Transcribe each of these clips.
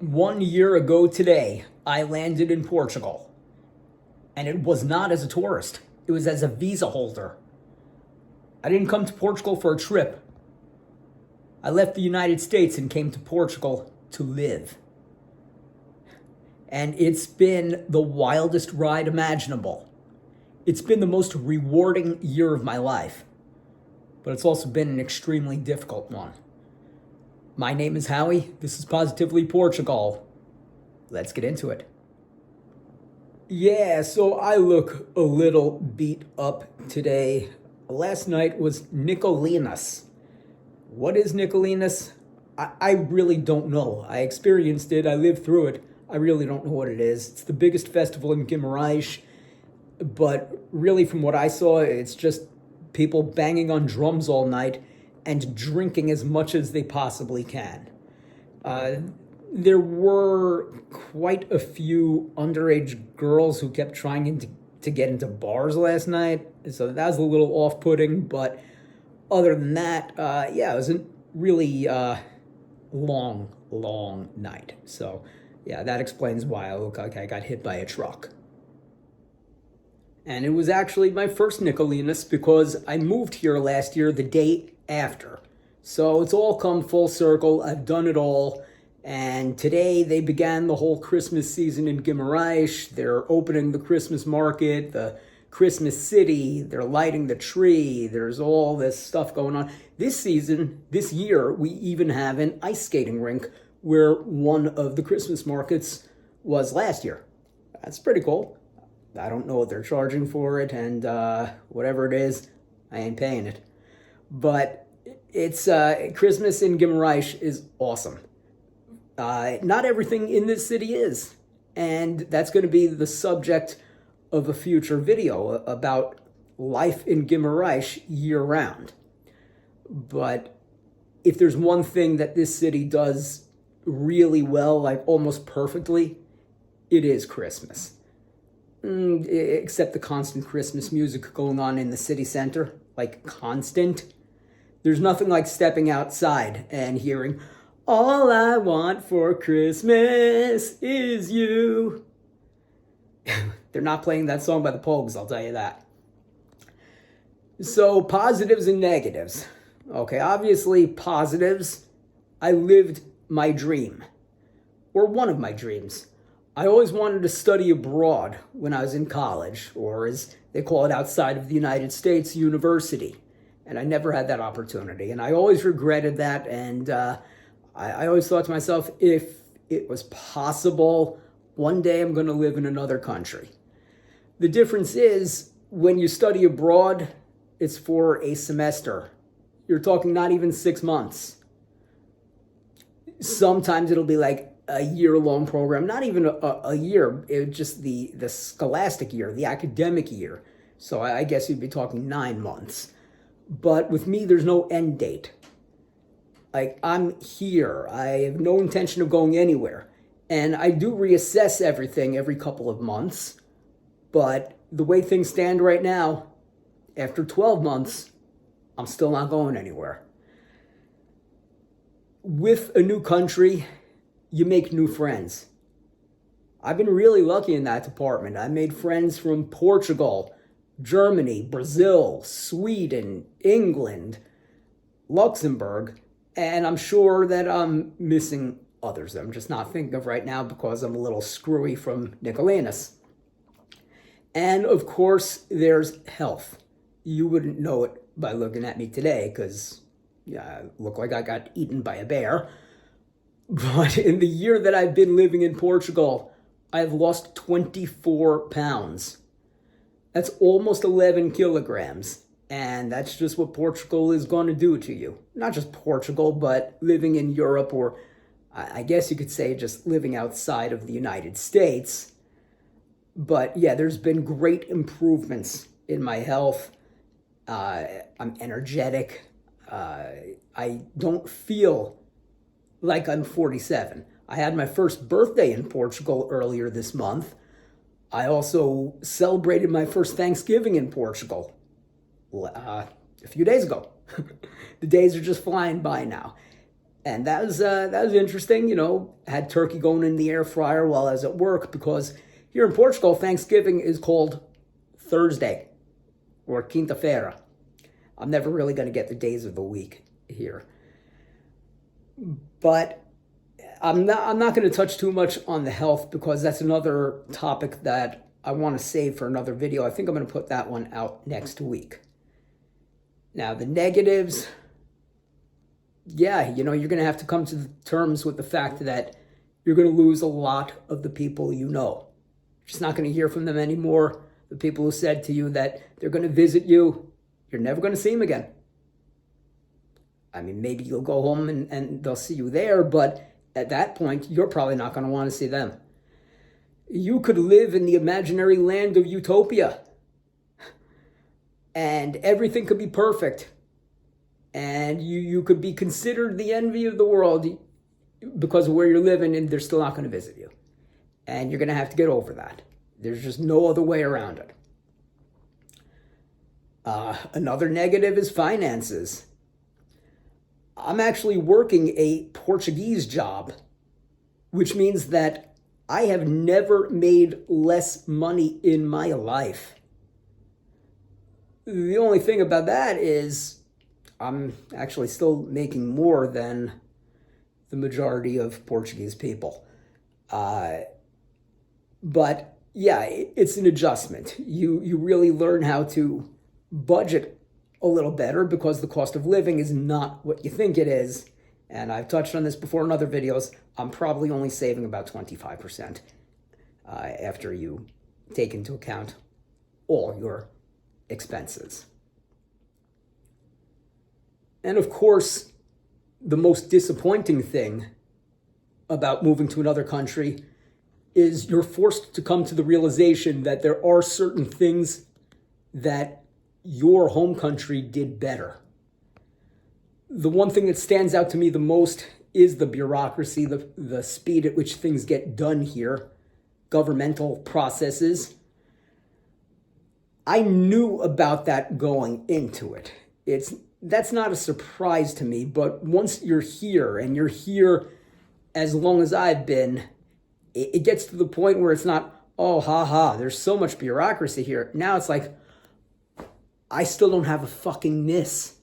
1 year ago today, I landed in Portugal. And it was not as a tourist, it was as a visa holder. I didn't come to Portugal for a trip. I left the United States and came to Portugal to live. And it's been the wildest ride imaginable. It's been the most rewarding year of my life. But it's also been an extremely difficult one. My name is Howie. This is Positively Portugal. Let's get into it. Yeah, so I look a little beat up today. Last night was Nicolinus. What is Nicolinus? I really don't know. I experienced it. I lived through it. I really don't know what it is. It's the biggest festival in Guimarães. But really, from what I saw, it's just people banging on drums all night and drinking as much as they possibly can. There were quite a few underage girls who kept trying to get into bars last night, so that was a little off-putting, but other than that, it was a really long night. So, yeah, that explains why I look like I got hit by a truck. And it was actually my first Nicolinus because I moved here last year the day after. So it's all come full circle. I've done it all. And today they began the whole Christmas season in Guimarães. They're opening the Christmas market, the Christmas city. They're lighting the tree. There's all this stuff going on. This year, we even have an ice skating rink where one of the Christmas markets was last year. That's pretty cool. I don't know what they're charging for it, and whatever it is, I ain't paying it. But it's Christmas in Guimarães is awesome. Not everything in this city is, and that's going to be the subject of a future video about life in Guimarães year-round. But if there's one thing that this city does really well, like almost perfectly, it is Christmas. Except the constant Christmas music going on in the city center, like constant. There's nothing like stepping outside and hearing, "All I want for Christmas is you." They're not playing that song by the Pogues, I'll tell you that. So, positives and negatives. Okay, obviously positives. I lived my dream, or one of my dreams. I always wanted to study abroad when I was in college, or as they call it outside of the United States, university. And I never had that opportunity. And I always regretted that. And I always thought to myself, if it was possible, one day I'm going to live in another country. The difference is, when you study abroad, it's for a semester. You're talking not even 6 months. Sometimes it'll be like a year-long program, not even a year, just the scholastic year, the academic year. So I guess you'd be talking 9 months. But with me, there's no end date. Like, I'm here. I have no intention of going anywhere. And I do reassess everything every couple of months. But the way things stand right now, after 12 months, I'm still not going anywhere. With a new country, you make new friends. I've been really lucky in that department. I made friends from Portugal, Germany, Brazil, Sweden, England, Luxembourg, and I'm sure that I'm missing others that I'm just not thinking of right now because I'm a little screwy from Nicolinus. And of course, there's health. You wouldn't know it by looking at me today because I look like I got eaten by a bear. But in the year that I've been living in Portugal, I've lost 24 pounds. That's almost 11 kilograms. And that's just what Portugal is going to do to you. Not just Portugal, but living in Europe, or I guess you could say just living outside of the United States. But yeah, there's been great improvements in my health. I'm energetic. I don't feel like I'm 47. I had my first birthday in Portugal earlier this month. I also celebrated my first Thanksgiving in Portugal a few days ago. The days are just flying by now. And that was interesting. Had turkey going in the air fryer while I was at work, because here in Portugal, Thanksgiving is called Thursday or Quinta-feira. I'm never really going to get the days of the week here. But I'm not going to touch too much on the health, because that's another topic that I want to save for another video. I think I'm going to put that one out next week. Now, the negatives, yeah, you're going to have to come to terms with the fact that you're going to lose a lot of the people you know. You're just not going to hear from them anymore. The people who said to you that they're going to visit you, you're never going to see them again. I mean, maybe you'll go home and they'll see you there, but at that point, you're probably not going to want to see them. You could live in the imaginary land of utopia, and everything could be perfect, and you could be considered the envy of the world because of where you're living, and they're still not going to visit you. And you're going to have to get over that. There's just no other way around it. Another negative is finances. I'm actually working a Portuguese job, which means that I have never made less money in my life. The only thing about that is I'm actually still making more than the majority of Portuguese people. But yeah, it's an adjustment. You really learn how to budget a little better, because the cost of living is not what you think it is. And I've touched on this before in other videos. I'm probably only saving about 25% after you take into account all your expenses. And of course, the most disappointing thing about moving to another country is you're forced to come to the realization that there are certain things that your home country did better. The one thing that stands out to me the most is the bureaucracy, the speed at which things get done here, governmental processes. I knew about that going into it. That's not a surprise to me, but once you're here, and you're here as long as I've been, it gets to the point where it's not, oh, there's so much bureaucracy here. Now it's like, I still don't have a fucking NIS,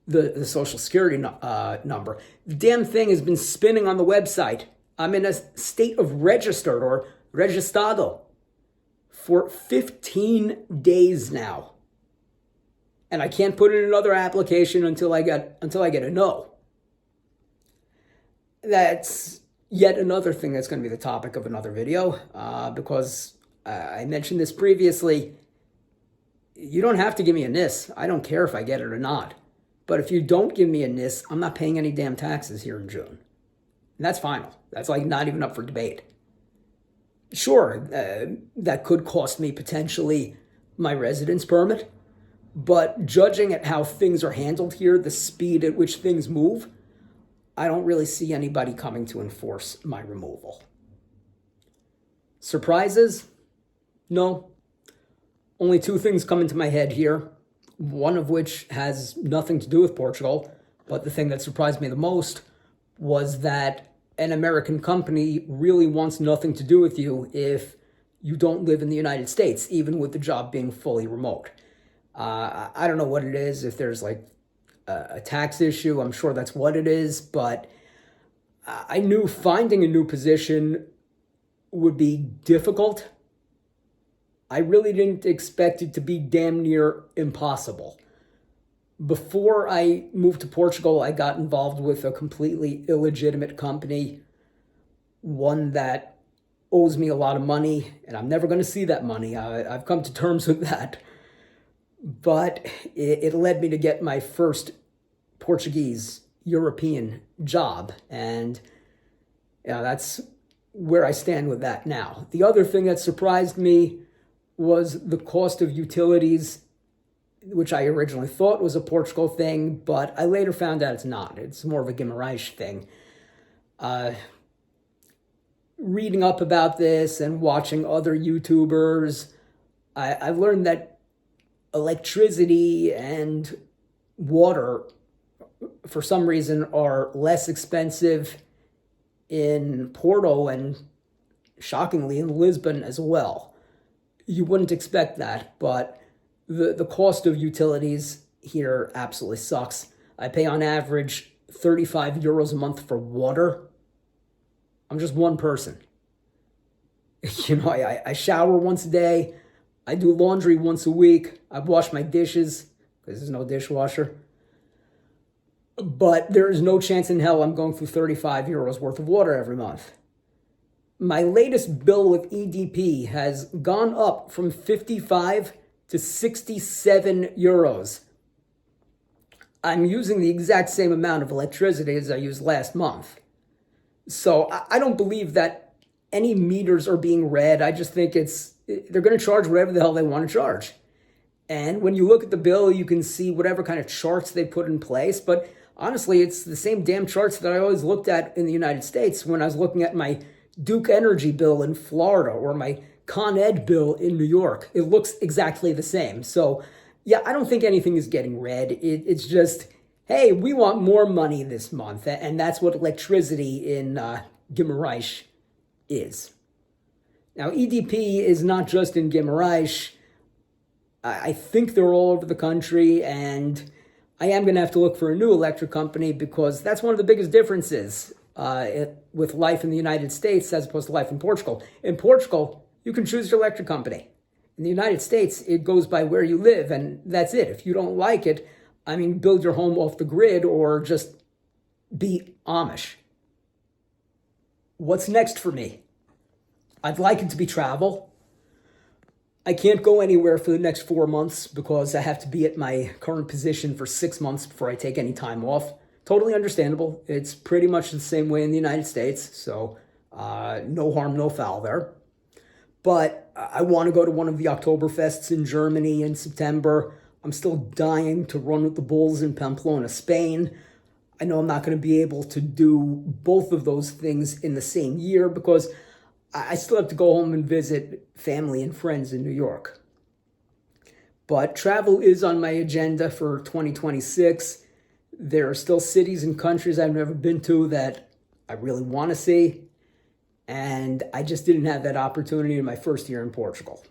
the Social Security number. The damn thing has been spinning on the website. I'm in a state of registered or registrado for 15 days now. And I can't put in another application until I get a no. That's yet another thing that's going to be the topic of another video, because I mentioned this previously. You don't have to give me a NIS. I don't care if I get it or not. But if you don't give me a NIS, I'm not paying any damn taxes here in June. And that's final. That's like not even up for debate. Sure, that could cost me potentially my residence permit. But judging at how things are handled here, the speed at which things move, I don't really see anybody coming to enforce my removal. Surprises? No. Only two things come into my head here, one of which has nothing to do with Portugal, but the thing that surprised me the most was that an American company really wants nothing to do with you if you don't live in the United States, even with the job being fully remote. I don't know what it is, if there's like a tax issue. I'm sure that's what it is, but I knew finding a new position would be difficult. I really didn't expect it to be damn near impossible. Before I moved to Portugal, I got involved with a completely illegitimate company, one that owes me a lot of money, and I'm never going to see that money. I've come to terms with that. But it led me to get my first Portuguese European job, and that's where I stand with that now. The other thing that surprised me was the cost of utilities, which I originally thought was a Portugal thing, but I later found out it's not. It's more of a Guimarães thing. Reading up about this and watching other YouTubers, I learned that electricity and water for some reason, are less expensive in Porto and, shockingly, in Lisbon as well. You wouldn't expect that, but the cost of utilities here absolutely sucks. I pay on average 35 euros a month for water. I'm just one person. I shower once a day. I do laundry once a week. I wash my dishes because there's no dishwasher. But there is no chance in hell I'm going through 35 euros worth of water every month. My latest bill with EDP has gone up from 55 to 67 euros. I'm using the exact same amount of electricity as I used last month. So I don't believe that any meters are being read. I just think they're going to charge whatever the hell they want to charge. And when you look at the bill, you can see whatever kind of charts they put in place. But honestly, it's the same damn charts that I always looked at in the United States when I was looking at my Duke Energy bill in Florida or my Con Ed bill in New York. It looks exactly the same. So, yeah, I don't think anything is getting read. It's just, hey, we want more money this month. And that's what electricity in Guimarães is. Now, EDP is not just in Guimarães. I think they're all over the country, and I am going to have to look for a new electric company because that's one of the biggest differences with life in the United States as opposed to life in Portugal. In Portugal, you can choose your electric company. In the United States, it goes by where you live, and that's it. If you don't like it, build your home off the grid or just be Amish. What's next for me? I'd like it to be travel. I can't go anywhere for the next 4 months because I have to be at my current position for 6 months before I take any time off. Totally understandable. It's pretty much the same way in the United States, so no harm, no foul there. But I want to go to one of the Oktoberfests in Germany in September. I'm still dying to run with the Bulls in Pamplona, Spain. I know I'm not going to be able to do both of those things in the same year because I still have to go home and visit family and friends in New York. But travel is on my agenda for 2026. There are still cities and countries I've never been to that I really want to see. And I just didn't have that opportunity in my first year in Portugal.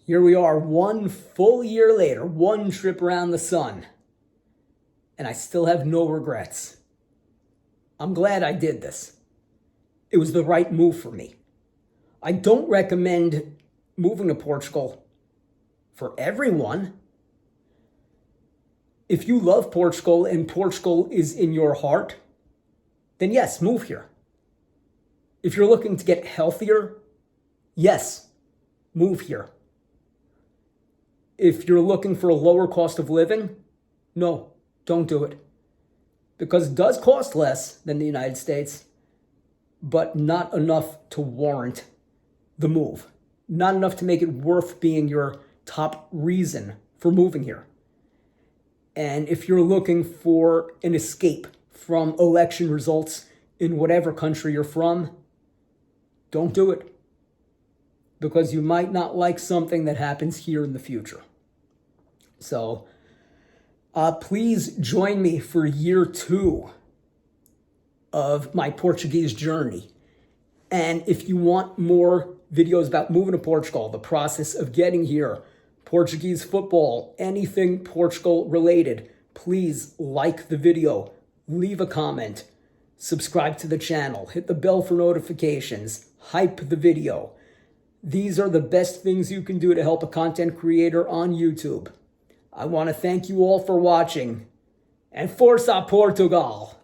Here we are, 1 full year later, 1 trip around the sun. And I still have no regrets. I'm glad I did this. It was the right move for me. I don't recommend moving to Portugal for everyone. If you love Portugal and Portugal is in your heart, then yes, move here. If you're looking to get healthier, yes, move here. If you're looking for a lower cost of living, no, don't do it. Because it does cost less than the United States, but not enough to warrant the move. Not enough to make it worth being your top reason for moving here. And if you're looking for an escape from election results in whatever country you're from, don't do it. Because you might not like something that happens here in the future. So, please join me for year 2 of my Portuguese journey. And if you want more videos about moving to Portugal, the process of getting here, Portuguese football, anything Portugal related, please like the video, leave a comment, subscribe to the channel, hit the bell for notifications, hype the video. These are the best things you can do to help a content creator on YouTube. I want to thank you all for watching, and Força Portugal!